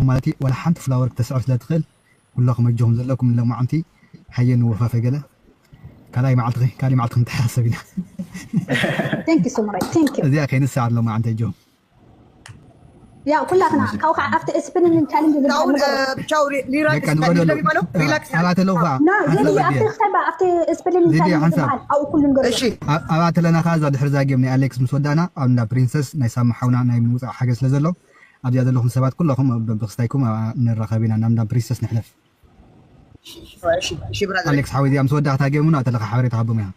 مالتي ولا حنت فلاور تسعة لا تخل كلكم وجههم زلكم لما عمتي حين وفافة قله كلاي معلتغي كالي معلتغي تحسبين ثانك يو سمري ثانك يو زي أخي نساعد لو ما عندي جوهم يا كلها أنا كوكا أفتح إسبرين تشالنج تشاو ريلاكس أبعت له فا لا يلي أفتح اختبا أفتح إسبرين تشالنج أو كل نقول እሺ أبعت لنا خازة دحر زاجي من أليكس مسودانا أو نا برنسس نايسام حونا ناي موسى حاجة سلزلو أبيض لهم سبات كلهم بخستايكم من الرخابين نامنا برنسس نحلف እሺ ብራዘር أليكس حاوي أم سودا تاجمونا أتلقى حواري تحبهم يا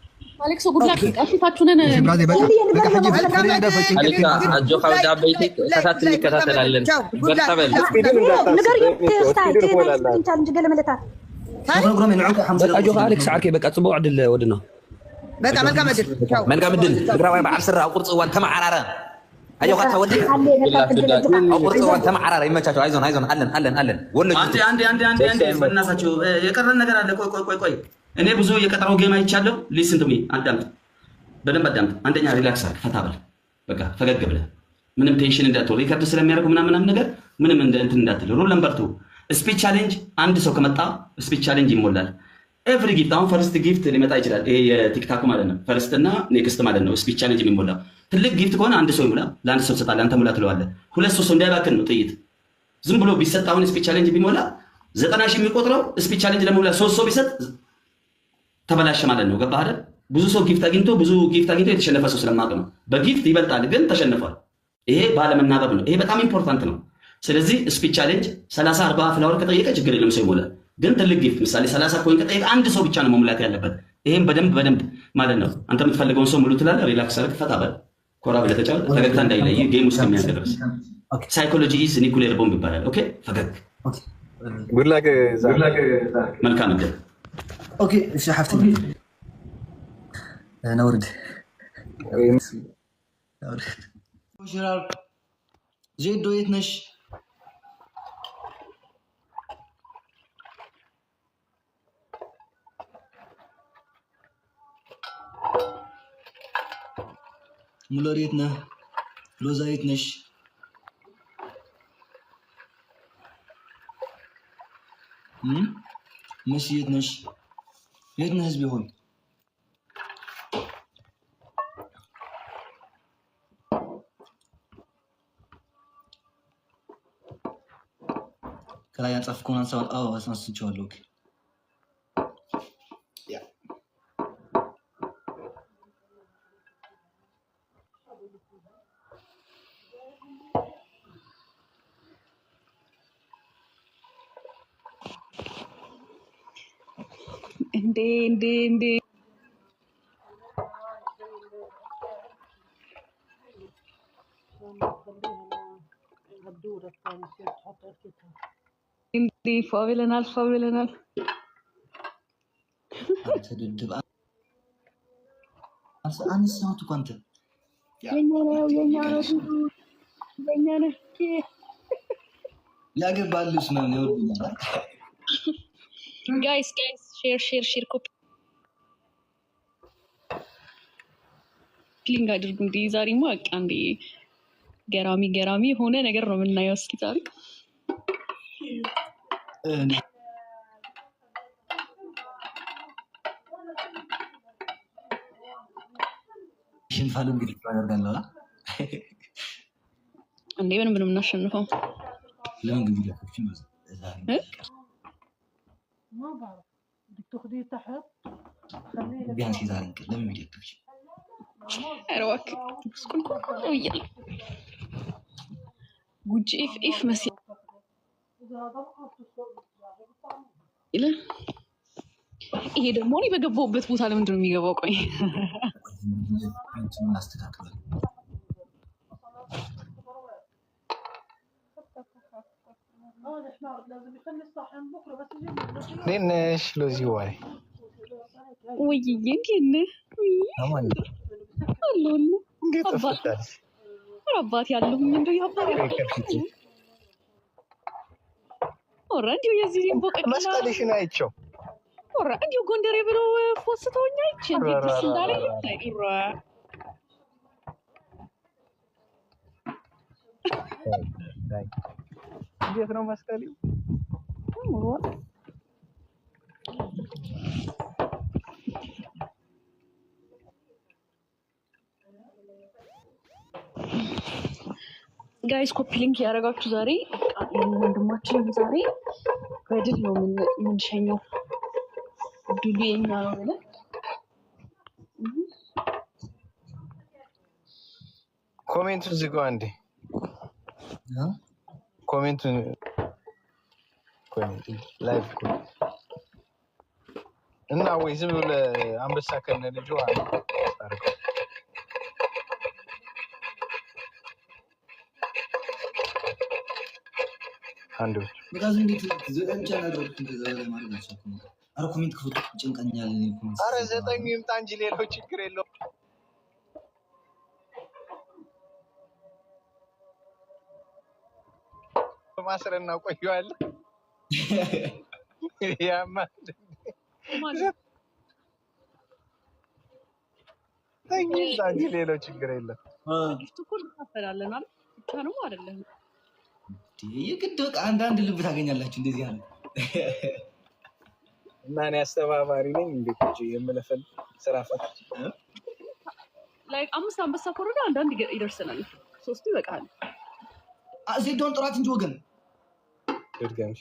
أليكس أقول لك أشوفاتشون أليكس برادي بقى حجي أليكس أجو خالد عبيتك كتاتني كتاتلالن برتبل نقدر يختار إسبرين تشالنج قال ملتا ፕሮግራም የንዑ حمزه أجو أليكس عاركي بقى تصبوا عدل ودنا በቃ መልካም እድል ቻው መልካም እድል ትግራዋይ በዓል ስራ ኣብ ቁርጽ እዋን ተማዓራረ أجو خاطر ودي ኣብ ቁርጽ እዋን ተማዓራረ ይመቻቸው አይዞን አለን ወለጅ አንዴ በእናታችሁ የቀረን ነገር አለ ቆይ እኔ ብዙ የቀጠረው ጌም አይቻለሁ ሊስን ቱ ሚ በደንብ አዳምጥ አንደኛ ሪላክስ አድርግ ፈታ በል በቃ ፈገግ ብለህ ምንም ቴንሽን እንዳትወር ሪከርድ ስለሚያደርጉ ምናምን ነገር ምንም እንትን እንዳትል ሩል ነምበር 2 ስፒች ቻሌንጅ አንድ ሰው ከመጣ ስፒች ቻሌንጅ ይሞላል ኤቭሪ ጊፍት አሁን ፈርስት ጊፍት ሊመጣ ይችላል ይሄ የቲክታክ ማለት ነው ፈርስት እና ኔክስት ማለት ነው ስፒች ቻሌንጅ የሚሞላ ትልቅ ጊፍት ከሆነ አንድ ሰው ይሙላ ለአንድ ሰው ትሰጣለህ አንተ ሙላ ትለዋለህ ሁለት ሰው እንዳይባክን ነው ጥይት ዝም ብሎ ቢሰጥ አሁን ስፒች ቻሌንጅ ቢሞላ 90 ሺህ የሚቆጥረው ስፒች ቻሌንጅ ለመሙላ 3 ሰው ቢሰጥ ተበላሸ ማለት ነው ገባህ አይደል ብዙ ሰው ጊፍት አግኝቶ የተሸነፈ ሰው ስለማቅ ነው በጊፍት ይበልጣል ግን ተሸንፏል ይሄ ባለመናበብ ነው ይሄ በጣም ኢምፖርታንት ነው ስለዚህ ስፒች ቻሌንጅ 30 40 ፍላወር ከጠየቀ ችግር የለም ሰው ይሞላል ግን ትልቅ ጊፍት ምሳሌ 30 ኮይን ከጠየቀ አንድ ሰው ብቻ ነው መሙላት ያለበት ይሄን በደንብ ማለት ነው አንተ የምትፈልገውን ሰው ሙሉ ትላለህ ሪላክስ አድርግ ፈታ በል ኮራ ብለህ ተጫወት ፈገግታ እንዳይለይ ጌም ውስጥ የሚያደርስ ሳይኮሎጂ ኢዝ ኒኩሌር ቦምብ ይባላል ኦኬ ፈገግ good luck መልካም እድል ኦኬ እሺ حفتي نورد شرار زيد دويتنش مولوريتنا لوزايتنش مشيتنش يدنا هزبي هون كلا ينصفكون عن سؤال أسمع سنشوالوك እንዴ فاولنال تدب أنا سمعت كنت የኛነው يا جبال لسنا نقول ጋይስ ሼር ኮፒ ሊንክ አድርጉ እንዴ ዛሬማ በቃ እንዴ ገራሚ ሆነ ነገር ነው የምናየው እስኪ ዛሬ ሽንፋሉ እንግዲህ ያደርጋለሁ እንዴ ምንም እናሸንፈው ለምን ግቢ ለፍችን ما بعرف بدك تاخذيه تحت خليه ቢያንስ ዛሬ ለምን ይደክፍሽ አረዋክ ስኩል ወይል ጉጂ ኢፍ መሲ ይሄ ደግሞ እኔ በገባሁበት ቦታ ለምንድን ነው የሚገባው ቆይ አስተካክል ليش لوزي واي ويجين አማን አሎል እንዴት ተፈታሽ አባት ያለው ምንድነው ያባረ ኦሬዲ የዚህ ቦቀ መስቀልሽን አይቼው ኦሬዲ ጎንደሬ ብሎ ፎስተውኛ አይቼ እንዴት እንዳለ ይታይራ እንዴት ነው መስቀል? ጋይስ ኮፒ ሊንክ ያደረጋችሁ ዛሬ ወንድማችንን ዛሬ በድል ነው የምንሸኘው። ድሉ የኛ ነው ብለን ኮሜንቱን ዝጋው አንዴ። ኮሜንቱን ላይቭ እና ወይ ዝም ብለህ አንበሳ ከነ ልጁ አድርገው። አንዱ በቃ እንዴት ዘጠኝ ቻናል አድርጉት እንደዛ ላይ ማለት ነው። አረ ኮሜንት ክፍቱ ጭንቀኛል እኔ ኮሜንት። አረ ዘጠኝ ይምጣ እንጂ ሌላው ችግር የለውም። ማስረና ቆየዋለሁ ያማ ይምጣ እንጂ ሌላው ችግር የለም። ጊፍት እኮ እንካፈላለን አይደል? ብቻ ነው አይደለም? የግድ በቃ አንዳንድ ልብ ታገኛላችሁ እንደዚህ ያለ እና እኔ አስተባባሪ ነኝ እንዴት እጂ የምለፈል ስራ ፈት ላይክ 5 አንበሳ ኮረዳ አንዳንድ ይደርሰናል። 3 ይበቃል። ዜዶን ጥራት እንጂ ወገን ድርጋምሽ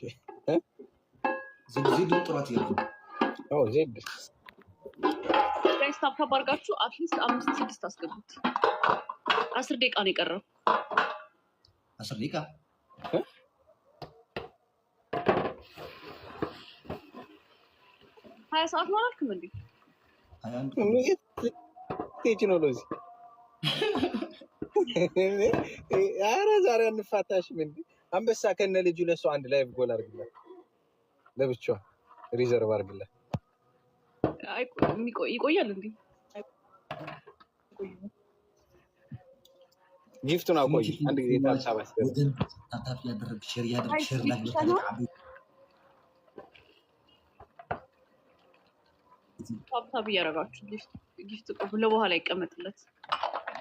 ዜዶን ጥራት ይላል። ዜድ ጋይስ ታፕ አድርጋችሁ አትሊስት 5-6 አስገቡት። 10 ደቂቃ ነው የቀረው። 10 ደቂቃ 20 ሰዓት ነው አልክም እንዴ? 21 ቴክኖሎጂ አረ ዛሬ አንፋታሽም እንዴ? አንበሳ ከነ ልጁ ለሱ አንድ ላይቭ ጎል አድርግላት፣ ለብቻው ሪዘርቭ አድርግላት። ይቆያል እንዴ? ጊፍቱን አቆይ አንድ ጊዜ ታብታብ ታፕ ያደረግ ሼር ያደረግ ሼር ላይ ታፕታፕ እያደረጋችሁ ጊፍት ቆብ ለበኋላ ይቀመጥለት።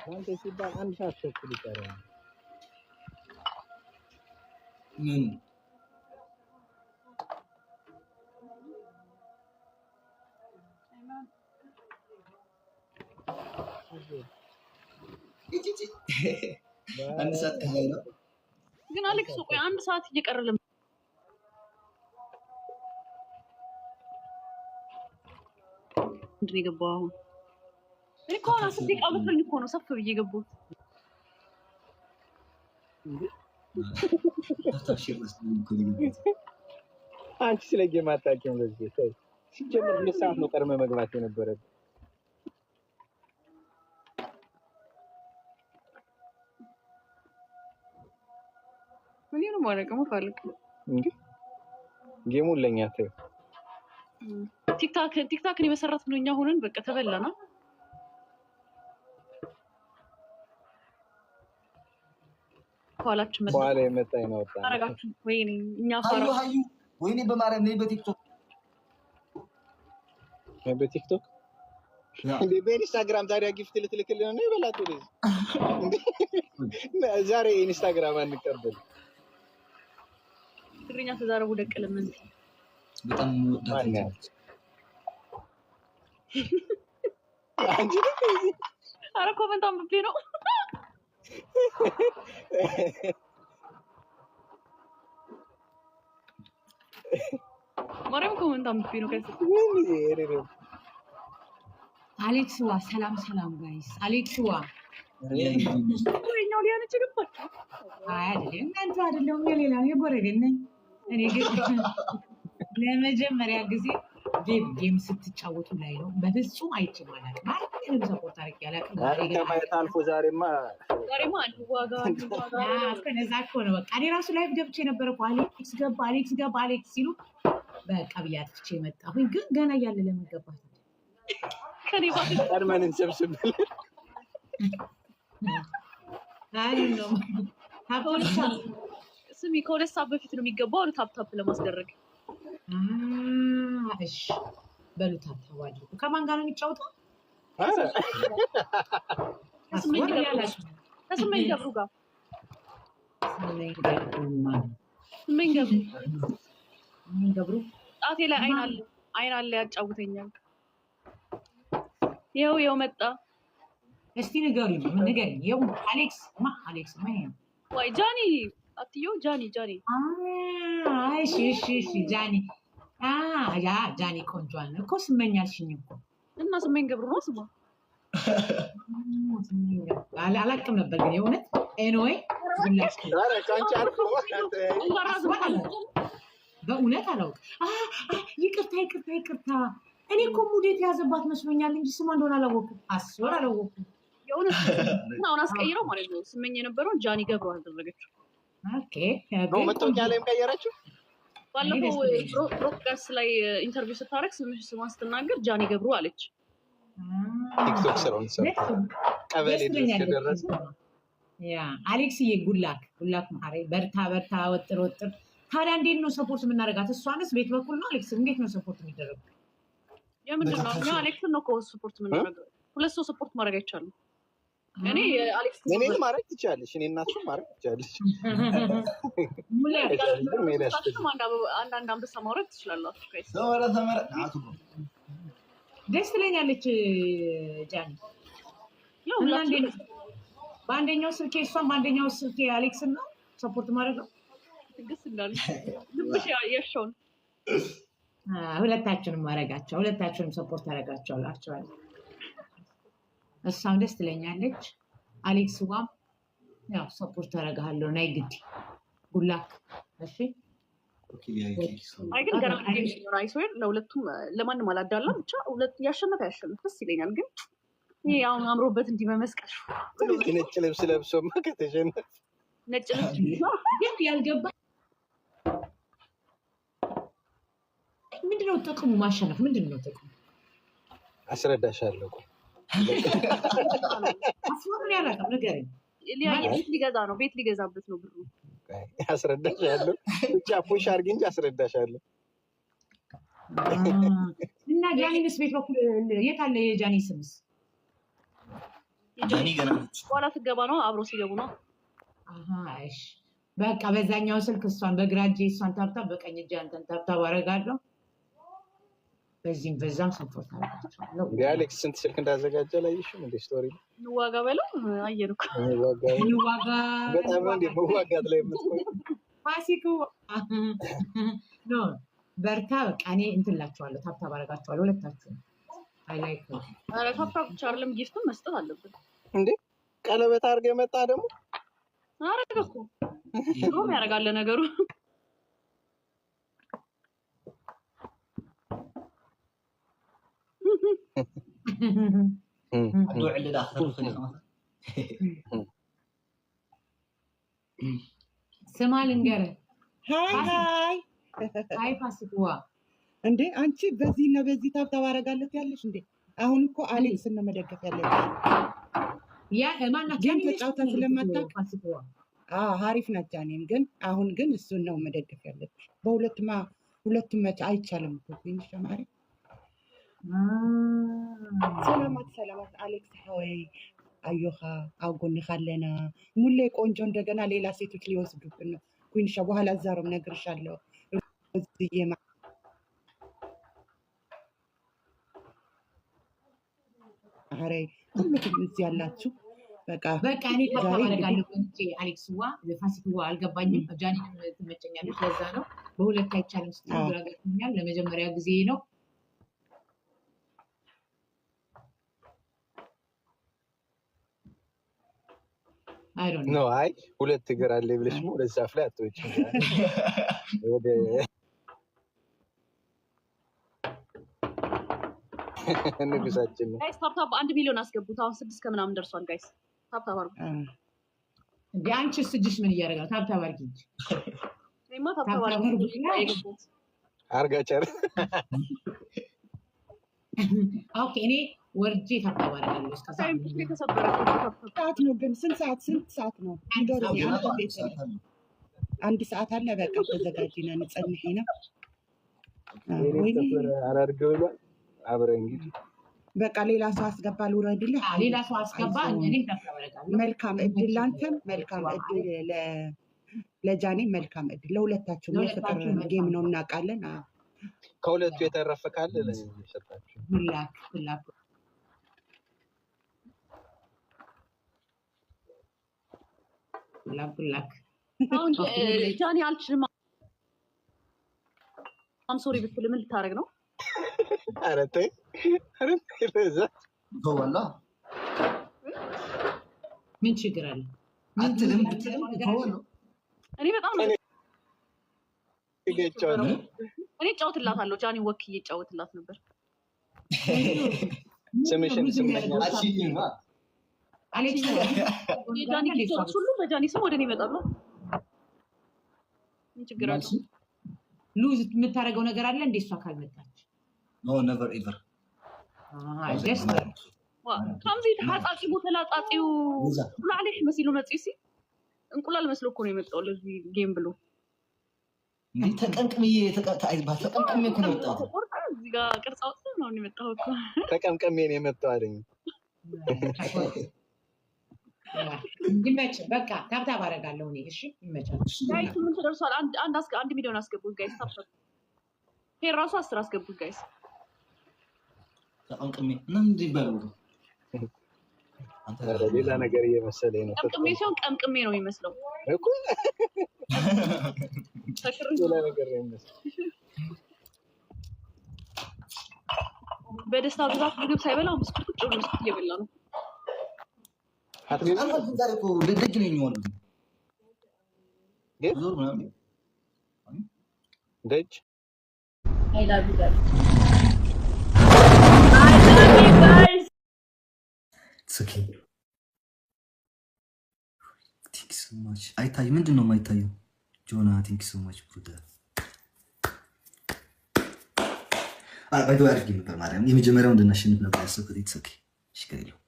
አንተ ሲባል አንድ ሰዓት ተኩል ይቀራል። ምን አንድ ሰዓት ከላይ ነው ግን አሌክስ ቆይ አንድ ሰዓት እየቀረለ ምንድን ነው የገባው አሁን? እኔ እኮ አሁን 10 ደቂቃ መስሎኝ እኮ ነው ሰፍ ብዬ የገባሁት። አንቺ ስለጌም አታውቂም። ለዚህ ተይ ሲጀምር ለሰዓት ነው ቀድመህ መግባት የነበረብህ። ምን ነው ማለት ነው ፈልክ እንዴ? ጌሙን ለኛ ተይ። ቲክታክን የመሰረት ነው እኛ ሆነን በቃ ተበላና ኋላችን መጣ በኋላ የመጣ ይናውጣ አረጋችሁ ወይኔ እኛ ፈራ ሃዩ ወይኔ በማርያም ነይ በቲክቶክ እንዴ በኢንስታግራም ታዲያ ጊፍት ልትልክልን ነው ይበላቱ ልጅ እንዴ ዛሬ ኢንስታግራም አንቀበል ትግርኛ ተዛረቡ ደቀለምን በጣም ወዳጅ አንቺ አረ ኮሜንት አንብቤ ነው ማርያም ኮሜንት አንብቤ ነው ከዚህ አሌክስዋ ሰላም ጋይስ አሌክስዋ ወይኛው ሊያነ ይችላል አይደለም እናንተ አይደለም የሌላ የጎረቤት ነኝ እኔ ግን ለመጀመሪያ ጊዜ ጌም ስትጫወቱ ላይ ነው በፍጹም አይችላል ማለት ነው ሰፖርት አድርጌ ያላቀም ከማየት አልፎ ዛሬማ አንዱ ዋጋ ከነዛ ከሆነ በቃ እኔ ራሱ ላይፍ ገብቼ ነበር እኮ አሌክስ ገባ ሲሉ በቃ ብያትቼ መጣሁኝ ግን ገና እያለ ለምን ገባት ከኔ ባክ ቀድመን እንሰብስብልን አይ ነው ታፖልቻ ስሚ ከሁለት ሰዓት በፊት ነው የሚገባው ታፕታፕ ለማስደረግ እሺ በሉ ታፕታፕ አድርጉ ከማን ጋር ነው የሚጫወተው ከስመኝ ገብሩ ጋር ምን ገብሩ ምን ገብሩ ጣቴ ላይ አይን አለ ያጫውተኛል። ይኸው መጣ። እስቲ ንገሩኝ፣ ንገሪኝ። ይኸው አሌክስ ማን ነው? ወይ ጃኒ አትዮ ጃኒ እሺ ጃኒ ጃኒ ቆንጆን እኮ ስመኝ አልሽኝ እኮ እና ስመኝ ገብሩ ነው ስሟ። አላቅም ነበር ግን የእውነት ኤንዌይ በእውነት አላውቅም። ይቅርታ እኔ እኮ ሙድ የተያዘባት መስሎኛል እንጂ ስሟ እንደሆነ አላወኩም። አላወኩም የእውነት እና አሁን አስቀይረው ማለት ነው። ስመኝ የነበረውን ጃኒ ገብሩ አደረገችው። መታወቂያ ላይም ቀየረችው። ባለፈው ብሮድካስት ላይ ኢንተርቪው ስታረግ ስሟን ስትናገር ጃኒ ገብሩ አለች። ቲክቶክ ስራውን ቀበሌ ድረስ ከደረሰ አሌክስዬ ጉላክ ማሬ በርታ ወጥር። ታዲያ እንዴት ነው ሰፖርት የምናደርጋት? እሷንስ ቤት በኩል ነው አሌክስ እንዴት ነው ሰፖርት የሚደረገው? የምንድን ነው እኛ አሌክስን ነው ሰፖርት የምናደርገው። ሁለት ሰው ሰፖርት ማድረግ አይቻልም። እኔ ማድረግ ትችላለሽ፣ እኔ እናትሽ ማድረግ ትችላለሽ። አንዳንድ አንበሳ ማውረድ ትችላላችሁ። ደስ ትለኛለች ጃኒ። በአንደኛው ስልኬ እሷን በአንደኛው ስልኬ አሌክስን ነው ሰፖርት ማድረግ ነው። ትግስ እንዳለች ልብሽ ያሻውን ሁለታችሁንም ሰፖርት አደርጋቸዋለሁ። እሷም ደስ ትለኛለች። አሌክስ ዋም ያው ሰፖርት አደርጋለሁ። ናይ ግዲ ጉላክ እሺ። አይ ግን ገና ራይስዌር ለሁለቱም ለማንም አላዳላም። ብቻ ሁለት ያሸነፈ ደስ ይለኛል። ግን ይሄ አሁን አምሮበት እንዲህ በመስቀል ነጭ ልብስ ለብሶማ ከተሸነፈ ነጭ ልብስ ግን ያልገባ ምንድነው ጥቅሙ? ማሸነፍ ምንድነው ጥቅሙ? አስረዳሻለሁ። አስወር ያላቀም ነገር ቤት ሊገዛ ነው። ቤት ሊገዛበት ነው ብሩ። አስረዳሻለሁ። ብቻ ፑሽ አድርጊ እንጂ አስረዳሻለሁ። እና ጃኒስ ቤት በኩል የት አለ? የጃኒ ስምስ ጃኒ ገና በኋላ ትገባ ነው። አብሮ ሲገቡ ነው። እሺ በቃ በዛኛው ስልክ እሷን በግራ እጄ እሷን ታብታብ፣ በቀኝ እጄ አንተን ታብታብ አደርጋለሁ። በዚህም በዛም ሰፖርት አደርጋቸዋለሁ። አሌክስ ስንት ስልክ እንዳዘጋጀ ላይሽም እንደ ስቶሪ እንዋጋ በለው አየር እኮ እንዋጋ በጣም እንደ መዋጋት ላይ የምትቆይ ፋሲኩ ኖ በርታ። በቃ እኔ እንትላችኋለሁ፣ ታብታብ አደርጋቸዋለሁ ሁለታችሁም። አይ ላይክ ኧረ ታብታብ ብቻ አይደለም ጊፍትም መስጠት አለብን እንዴ። ቀለበት አድርገህ መጣ ደግሞ አረገ እኮ ሮም ያደርጋል ነገሩ። ስማ ልንገርህ። ሃይ ፋሲኩዋ እንዴ አንቺ በዚህ እና በዚህ ታብታብ አደርጋለሁ ያለሽ እንዴ? አሁን እኮ አሌክስ ነው መደገፍ ያለብሽ። ያ ማናት ግን ተጫውታ ስለማታውቅ ፋሲኩዋ ሀሪፍ ናት ጃኒም። ግን አሁን ግን እሱን ነው መደገፍ ያለብሽ። ሁለቱም መች አይቻልም እኮ ትንሽ ተማሪ። ሰላማት አሌክስ ሆይ አዮኻ ኣብ ጎንኻ ኣለና። ሙሌ ቆንጆ እንደገና ሌላ ሴቶች ሊወስዱብን ነው። ኩንሻ በኋላ ዛሬም ነግርሻለሁ። እዚህ ማሬ ሁሉም እዚህ ያላችሁ በቃ እኔ ታባረጋለሁ እንጂ አሌክስዋ ፋሲኩዋ አልገባኝም። ጃኒ ትመቸኛለች፣ ለዛ ነው በሁለት አይቻልም ስትል ያገኛል። ለመጀመሪያ ጊዜ ነው። አይ ሁለት እግር አለ ብለሽ ወደ ዛፍ ላይ አትወጪ። ወደ ንጉሳችን ነው። ጋይስ ታፕታፕ 1 ሚሊዮን አስገቡት። አሁን 6 ከምናምን ደርሷል። ጋይስ ታፕታፕ አድርጉ። እንዴ አንቺ ስድሽ ምን እያደረጋል? ታፕታፕ አድርጊ እንጂ እኔማ ታፕታፕ አድርጉ። አርጋቻር ኦኬ እኔ ወርጄ ታፕታፕ አደርጋለሁ። እስከዛ ሰዓት ነው ግን ስንት ሰዓት ነው? አንድ ሰዓት አለ። በቃ ተዘጋጂና ንጸንሒና ወይ አላርገው ይላል። አብረን እንግዲህ በቃ ሌላ ሰው አስገባ። ልውረድልህ። ሌላ ሰው አስገባ። እኔ ታፕታፕ አደርጋለሁ። መልካም እድል ላንተም፣ መልካም እድል ለጃኒ መልካም እድል ለሁለታችሁም። የፍቅር ጌም ነው እናውቃለን። ከሁለቱ የተረፈ ካለ ለሰጣችሁ ሁላክ አሁን ጃኒ አልችልም አም ሶሪ ብትል ምን ልታረግ ነው? ኧረ ተይ ለዛ ተወላ ምን ችግር አለ? አትልም ብትልም ተወላ እኔ በጣም እኔ ጫውትላታለሁ። ጃኒ ወክዬ ጫውትላት ነበር። ስምሽን አቺኝማ አሌክስ ጃኒ ኪቶች ሁሉ በጃኒ ስም ወደኔ ይመጣሉ። ምን ችግር አለ? ሉዝ የምታረገው ነገር አለ እንዴ? እሷ ካልመጣች ኖ ነቨር ኤቨር ደስ ከምዚ ተሓፃፂ ተላፃፂው ላዕሌሽ መሲሉ መፅኡ ሲ እንቁላል መስሎ እኮ ነው የመጣው ለዚህ ጌም ብሎ ተቀምቅሜ ተቀምቅሜ እኮ ነው የመጣው። እዚህ ጋር ቅርጽ አውጥተህ ነው የመጣው እኮ ተቀምቅሜ ነው የመጣው አለኝ። ይመች በቃ ታብታብ አደርጋለሁ እኔ። እሺ ይመቻች ጋይስ። ምን ተደርሷል? አንድ ሚሊዮን አስገቡት ጋይስ። ታብታብ ሄር ራሱ 10 አስገቡት ጋይስ። ተቀምቅሜ እንዴ ባሉ አንተ ሌላ ነገር እየመሰለኝ ነው። ቀምቅሜ ሲሆን ቀምቅሜ ነው የሚመስለው እኮ ሌላ ነገር ነው የሚመስለው። በደስታ ብዛት ምግብ ሳይበላው ብስኩት ቁጭ ብሎ ብስኩት እየበላ ነው። አትገዛ ዛሬ እኮ ልደግ ነው የሚሆነው። ዞር ምናምን ደጅ I love you guys. It's okay. Thank you so much. አይታይ ምንድን ነው የማይታየው? ጆና thank you so much brother. ባይ ዘ ወይ አድርጌ ነበር ማርያም የመጀመሪያው እንድናሸንፍ ነበር ያሰብኩት። it's okay. ችግር የለውም።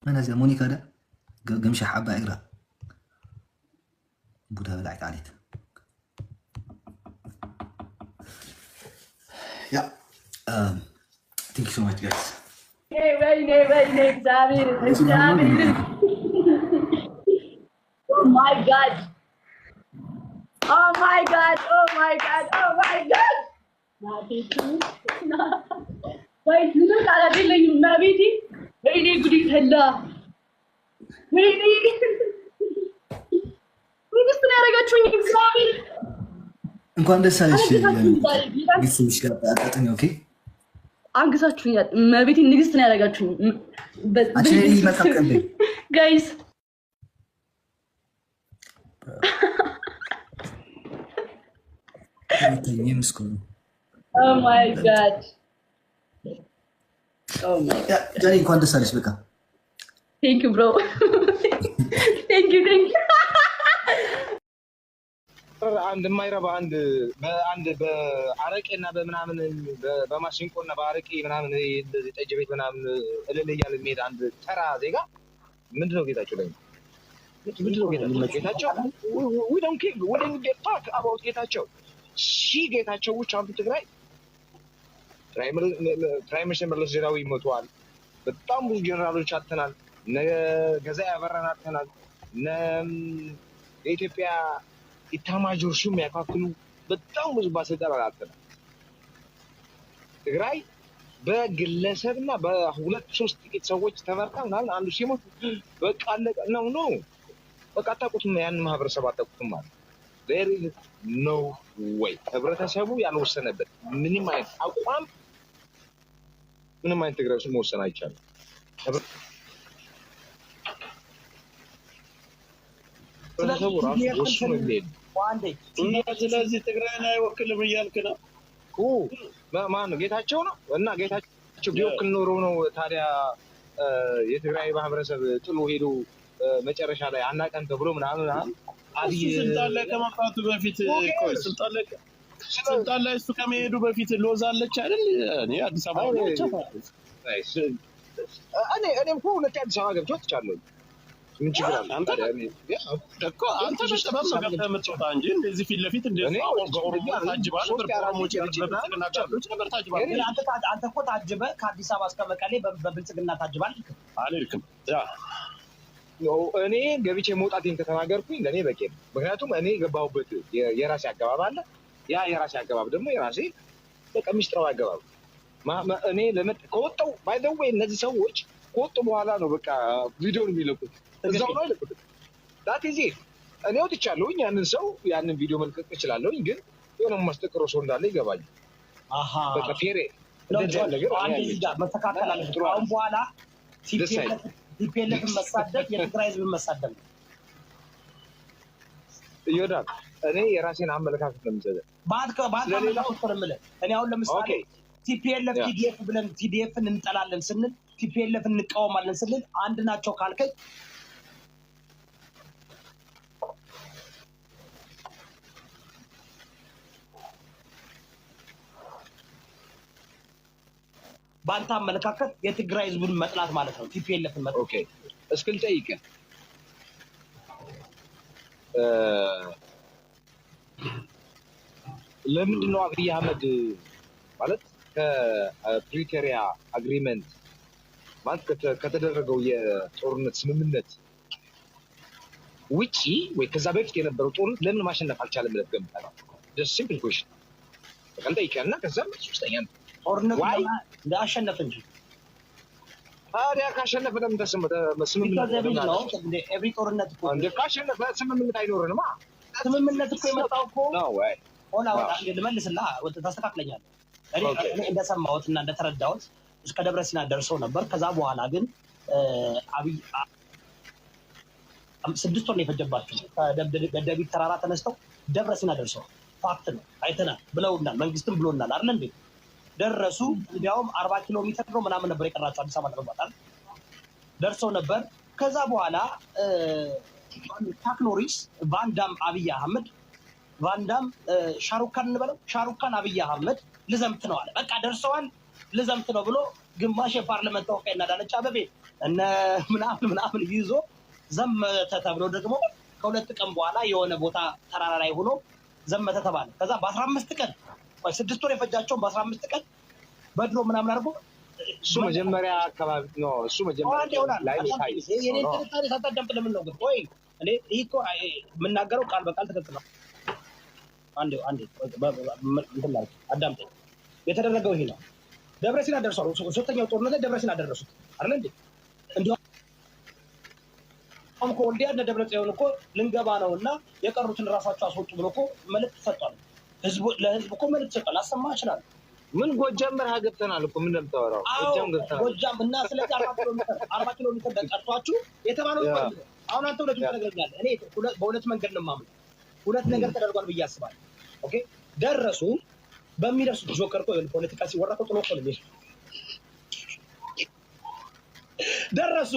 أنا زي مونيكا ده قمشة حبة إقرأ بودها بلعت عليك يا thank you so much guys. Wait, Xavier. Oh my god. Guys, you know that I didn't even know it. ወይኔ ጉድ ይፈላ። ወይኔ ንግስት ነው ያደረጋችሁኝ። እግዚአብሔር እንኳን ደስ አለሽ። ግስምሽ ጋር አጣጥኝ። ኦኬ አንግሳችሁኛል። መቤቴ ንግስት ነው ያደረጋችሁኝ። አንቺ ይመጣቀም ጋይስ ኦ ማይ ጋድ ጃኒ እንኳን ደስ አለሽ። በቃ ቴንክ ዩ ብሮ ቴንክ ዩ አንድ የማይረባ አንድ በአረቄና በምናምን በማሲንቆና በአረቄ ምናምን እንደዚህ ጠጅ ቤት ምናምን እልል እያለ የሚሄድ አንድ ተራ ዜጋ ምንድነው ጌታቸው ላይ ምንድነው ጌታቸው we don't get talk about ጌታቸው ጌታቸዎች አንዱ ትግራይ ፕራይም ሚኒስተር መለስ ዜናዊ ሞተዋል። በጣም ብዙ ጀነራሎች አጥተናል። ገዛ ያበራን አጥተናል። የኢትዮጵያ ኢታማዦር ሹም ያካክሉ በጣም ብዙ ባለስልጣናት አጥተናል። ትግራይ በግለሰብና በሁለት ሶስት ጥቂት ሰዎች ተመርጠው ምናምን አንዱ ሲሞት በቃ አለቀ ነው። በቃ አታውቁትም፣ ያን ማህበረሰብ አታውቁትም ማለት there is no way ህብረተሰቡ ያልወሰነበት ምንም አይነት አቋም ምንም አይነት ትግራይ ውስጥ መወሰን አይቻልም። ህብረተሰቡ ራሱ ወስኖ የሚሄድ ስለዚህ ትግራይን አይወክልም እያልክ ነው? ማን ነው? ጌታቸው ነው። እና ጌታቸው ቢወክል ኖሮ ነው ታዲያ የትግራይ ማህበረሰብ ጥሎ ሄዶ መጨረሻ ላይ አናቀን ተብሎ ምናምን አብይ ስልጣን ላይ ከመምጣቱ በፊት ስልጣን ላይ እሱ ከመሄዱ በፊት ሎዛ አለች አይደል? እኔ አዲስ አበባ ነው እኔም እኮ ሁለት አዲስ አበባ ገብቼ ወጥቻለሁ። ምን ችግር አለ? አንተ እኮ አንተ በሰበብ ነው ገብተህ የምትወጣ እንጂ እንደዚህ ፊት ለፊት እንደዚህ በኦሮሞ ታጅባለህ። በኦሮሞዎች በብልጽግና ነበር ታጅባለህ። አንተ እኮ ታጅበህ ከአዲስ አበባ እስከ መቀሌ በብልጽግና ታጅባለህ አልልክም። እኔ ገብቼ መውጣቴን ከተናገርኩኝ ለእኔ በቂ ነው። ምክንያቱም እኔ የገባሁበት የራሴ አገባብ አለ። ያ የራሴ አገባብ ደግሞ የራሴ በቃ ሚስጥራዊ አገባብ እኔ ከወጣሁ ባይ ዘ ዌይ እነዚህ ሰዎች ከወጡ በኋላ ነው በቃ ቪዲዮን የሚለቁት። እዛው ነው አይለቁት። ዳት ኢዚ እኔ ወጥቻለሁኝ። ያንን ቪዲዮ መልቀቅ እችላለሁኝ፣ ግን የሆነ ማስተቀሮ ሰው እንዳለ ይገባኝ። በቃ ፌሬ እንደዚህ ነገር መስተካከል አለ። አሁን በኋላ ቲፒኤልኤፍን መሳደብ የትግራይ ህዝብን መሳደብ ነው። ይወዳል። እኔ የራሴን አመለካከት ነው የምሰጠው። ለሌላው እኔ አሁን ለምሳሌ ቲፒኤልኤፍ ቲዲኤፍ ብለን ቲዲኤፍን እንጠላለን ስንል ቲፒኤልኤፍን እንቃወማለን ስንል አንድ ናቸው ካልከኝ በአንተ አመለካከት የትግራይ ህዝብን መጥላት ማለት ነው ቲፒኤልኤፍን መጥላት። ኦኬ እስኪ ልጠይቅህ ለምንድን ነው አብይ አህመድ ማለት ከፕሪቶሪያ አግሪመንት ማለት ከተደረገው የጦርነት ስምምነት ውጪ ወይ ከዛ በፊት የነበረው ጦርነት ለምን ማሸነፍ አልቻለም ብለህ ትገምታለህ? just simple question በቀልድ ይቀርና ከዛም ሶስተኛ ጦርነቱ እንዳሸነፈ እንጂ ታዲያ ካሸነፈ ለምን ስምምነት ነው? ኤቭሪ ጦርነት እኮ እንደ ካሸነፈ ስምምነት አይኖርንማ። ስምምነት እኮ የመጣው እኮ ነው ወይ ሆላ ልመልስልህ ታስተካክለኛለህ። እኔ እንደሰማሁት እና እንደተረዳሁት እስከ ደብረ ሲና ደርሰው ነበር። ከዛ በኋላ ግን አብይ 6 ወር ነው የፈጀባቸው። ከደደቢት ተራራ ተነስተው ደብረ ሲና ደርሰው ፋክት ነው አይተናል ብለውናል። መንግስትም ብሎናል አይደል እንዴ? ደረሱ። እንዲያውም 40 ኪሎ ሜትር ነው ምናምን ነበር የቀራቸው አዲስ አበባ ለመግባት ደርሰው ነበር። ከዛ በኋላ ቻክ ኖሪስ ቫንዳም አብይ አህመድ ቫንዳም ሻሩካን እንበለው ሻሩካን አብይ አህመድ ልዘምት ነው አለ። በቃ ደርሰዋል ልዘምት ነው ብሎ ግማሽ የፓርላመንት ተወካይና ዳነች አበቤ እነ ምናምን ይዞ ዘመተ ተብሎ ደግሞ ከሁለት ቀን በኋላ የሆነ ቦታ ተራራ ላይ ሆኖ ዘመተ ተባለ። ከዛ በ15 ቀን 6 ወር የፈጃቸውን በ15 ቀን በድሮ ምናምን አድርጎ እሱ መጀመሪያ አካባቢ ነው። እሱ መጀመሪያ ላይ ላይ የኔ ተጣጣሪ ታጣደምጥ ለምን ነው ግን ወይ እኔ እኮ የምናገረው ቃል በቃል ትክክል ነው። አንዴ እንትን ማለት አዳምጠኝ። የተደረገው ይሄ ነው። ደብረ ሲና ደርሰው ሶስተኛው ጦርነት ላይ ደብረ ሲና ደረሱት አይደል እንዴ? እንዲያውም ከወልዲያ እና ደብረ ጽዮን እኮ ልንገባ ነውና የቀሩትን ራሳቸው አስወጡ ብሎ እኮ መልዕክት ሰጥቷል። ለህዝብ እኮ መልዕክት ሰጥቷል። አሰማ ይችላል። ምን ጎጃም መርሃ ገብተናል እኮ ምን እንደምታወራው ጎጃም ገብተናል። ጎጃም እና ስለዚህ 40 ኪሎ ሜትር ቀርቷችሁ የተባለው ነው። አሁን አንተ ሁለቱን ተነግረኛለህ። እኔ በሁለት መንገድ ነው የማምነው። ሁለት ነገር ተደርጓል ብዬ አስባለሁ። ኦኬ ደረሱ። በሚደርሱት ጆከር እኮ ፖለቲካ ሲወራ እኮ ጥሎ እኮ ነው ደረሱ።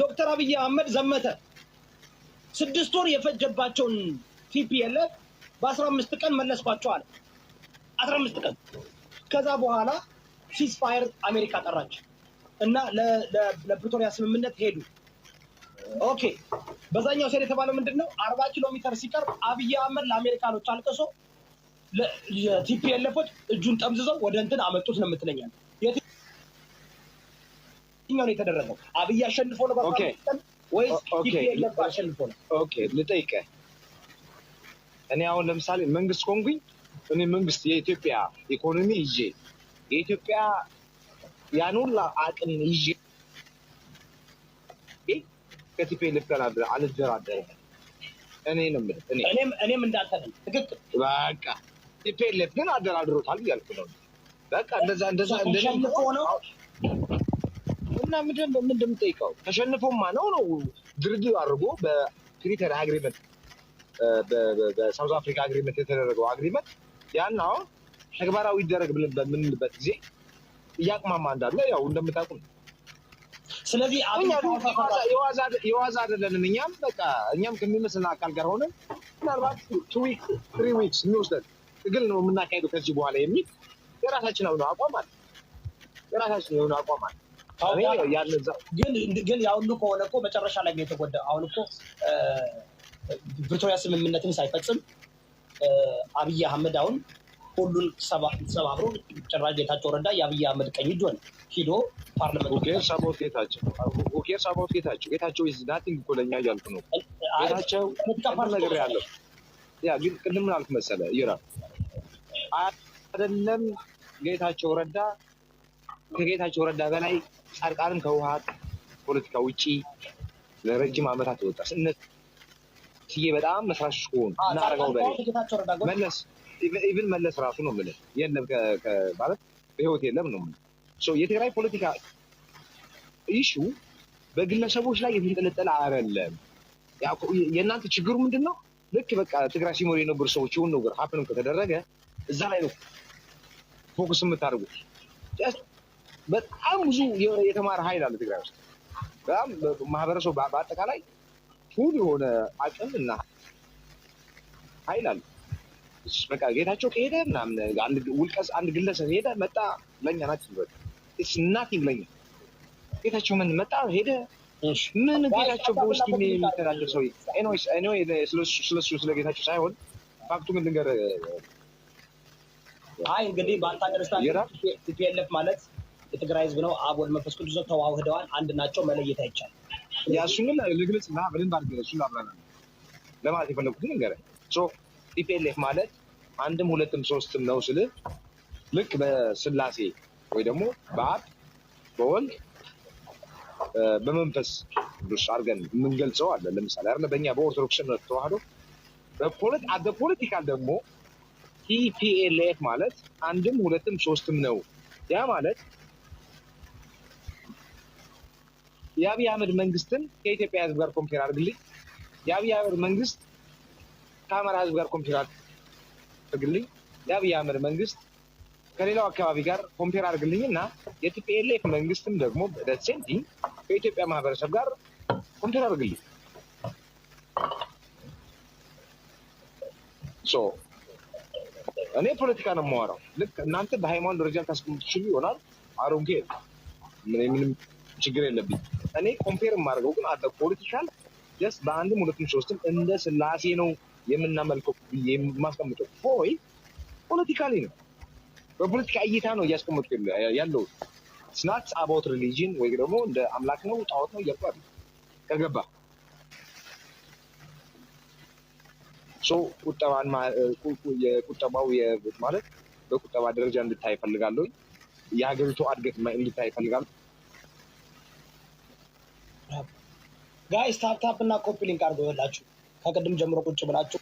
ዶክተር አብይ አህመድ ዘመተ 6 ወር የፈጀባቸውን ቲፒኤልኤፍ በ15 ቀን መለስኳቸው አለ። 15 ቀን ከዛ በኋላ ሲስፋየር አሜሪካ ጠራች እና ለፕሪቶሪያ ስምምነት ሄዱ። ኦኬ በዛኛው ሴር የተባለው ምንድነው? 40 ኪሎ ሜትር ሲቀር አብይ አህመድ ለአሜሪካኖች አልቀሶ ለቲፒኤልኤፎች እጁን ጠምዝዘው ወደ እንትን አመጡት ነው የምትለኛል። የትኛው ነው የተደረገው? አብይ አሸንፎ ነው በቃ ወይስ ቲፒኤልኤፍ አሸንፎ ነው? ኦኬ ልጠይቅህ። እኔ አሁን ለምሳሌ መንግስት ኮንጉኝ እኔ መንግስት የኢትዮጵያ ኢኮኖሚ ይዤ የኢትዮጵያ ያን ሁላ አቅም ይዤ ከቲፒኤልኤፍ ጋር አልደራደርም። እኔም እንዳንተ ነኝ። ትክክል በቃ ቲፒኤልኤፍ ግን አደራድሮታል እያልኩ ነው። በቃ እንደዛ ተሸንፎ ነው እና ምንድን እንደምጠይቀው ተሸንፎማ ነው ድርድር አድርጎ በፕሪቶሪያ አግሪመንት በሳውዝ አፍሪካ አግሪመንት የተደረገው አግሪመንት ያን አሁን ተግባራዊ ይደረግ ብለን በምንልበት ጊዜ እያቅማማ እንዳለ ያው እንደምታውቁ ነው። ስለዚህ የዋዛ አይደለንም። እኛም ከሚመስልን አካል ጋር ሆነን ምናልባት 3 ዊክስ የሚወስደን ትግል ነው የምናካሄደው ከዚህ በኋላ የሚል የራሳችን የሆነ አቋም አለ። ግን ያው ሁሉ ከሆነ እኮ መጨረሻ ላይ ነው የተጎዳ። አሁን እኮ ፕሪቶሪያ ስምምነትን ሳይፈጽም አብይ አህመድ አሁን ሁሉን ሰባብሮ ጭራሽ ጌታቸው ረዳ የአብይ አህመድ ቀኝ እጅ ሆነ ሂዶ ፓርላመንት ጌታቸው is nothing እኮ ለእኛ እያልኩ ነው። ጌታቸው ነገር ያለው ያ ግን ቅድም ምን አልክ መሰለህ ይራ አይደለም ጌታቸው ረዳ ከጌታቸው ረዳ በላይ ጻድቃንም ከውሃት ፖለቲካ ውጪ ለረጅም ዓመታት ወጣ እነዚህ በጣም መስራች ሆኑ እና አረጋው በላይ መለስ ኢቭን መለስ ራሱ ነው ማለት የለም ማለት በህይወት የለም ነው ሶ የትግራይ ፖለቲካ ኢሹ በግለሰቦች ላይ የተንጠለጠለ አይደለም። ያው የእናንተ ችግሩ ምንድነው? ልክ በቃ ትግራይ ሲሞር የነበሩ ሰዎች የሆነ ነገር ሀፕንም ከተደረገ እዛ ላይ ነው ፎከስ የምታደርጉት። በጣም ብዙ የተማረ ኃይል አለ ትግራይ ውስጥ። በጣም ማህበረሰቡ በአጠቃላይ ሁሉ የሆነ አቅምና ኃይል አለ። በቃ ጌታቸው ከሄደ ምናምን አንድ ግለሰብ ሄደ መጣ ለኛ ናት ይበል it's nothing ለኛ ጌታቸው ምን መጣ ሄደ ምን ጌታቸው በውስጥ የሚተዳደር ሰው anyway ስለ ጌታቸው ሳይሆን ፋክቱ ምን ነገር እንግዲህ በአንተ አንደርስታንድ ቲፒኤልኤፍ ማለት የትግራይ ህዝብ ነው። አብ ወልድ መንፈስ ቅዱስ ተዋህደዋል፣ አንድ ናቸው፣ መለየት አይቻልም። ያሱን ለግልጽና በደንብ አድርገህ እሱን ላብራራ ለማለት የፈለኩት ነገር ሶ ቲፒኤልኤፍ ማለት አንድም ሁለትም ሶስትም ነው ስል ልክ በስላሴ ወይ ደግሞ በአብ በወልድ በመንፈስ ቅዱስ አድርገን የምንገልጸው አለ። ለምሳሌ አይደል በእኛ በኦርቶዶክስ ተዋህዶ በፖለቲካል ደግሞ ቲፒኤልኤፍ ማለት አንድም ሁለትም ሶስትም ነው። ያ ማለት የአብይ አህመድ መንግስትን ከኢትዮጵያ ህዝብ ጋር ኮምፔር አድርግልኝ፣ የአብይ አህመድ መንግስት ከአማራ ህዝብ ጋር ኮምፔር አድርግልኝ፣ የአብይ አህመድ መንግስት ከሌላው አካባቢ ጋር ኮምፔር አድርግልኝና የቲፒኤልኤፍ መንግስትም ደግሞ በደሴንቲ ከኢትዮጵያ ማህበረሰብ ጋር ኮምፔር አድርግልኝ። ሶ እኔ ፖለቲካ ነው የማወራው። ልክ እናንተ በሃይማኖት ደረጃ ታስቀምጡ ትችሉ ይሆናል። አሮንጌ ምንም ችግር የለብኝ። እኔ ኮምፔር የማደርገው ግን አለ ፖለቲካል ጀስት በአንድም ሁለትም ሶስትም እንደ ስላሴ ነው የምናመልከው የማስቀምጠው ሆይ ፖለቲካሊ ነው። በፖለቲካ እይታ ነው እያስቀመጥኩ ያለው። it's not about religion ወይ ደግሞ እንደ አምላክ ነው ጣዖት ነው እያልኩ ከገባ ሶ ቁጠባው ማለት በቁጠባ ደረጃ እንድታይ ፈልጋለሁ። የሀገሪቱ እድገት እንድታይ ፈልጋለሁ። ጋይስ ታፕ እና ኮፒ ሊንክ አድርገውላችሁ ከቅድም ጀምሮ ቁጭ ብላችሁ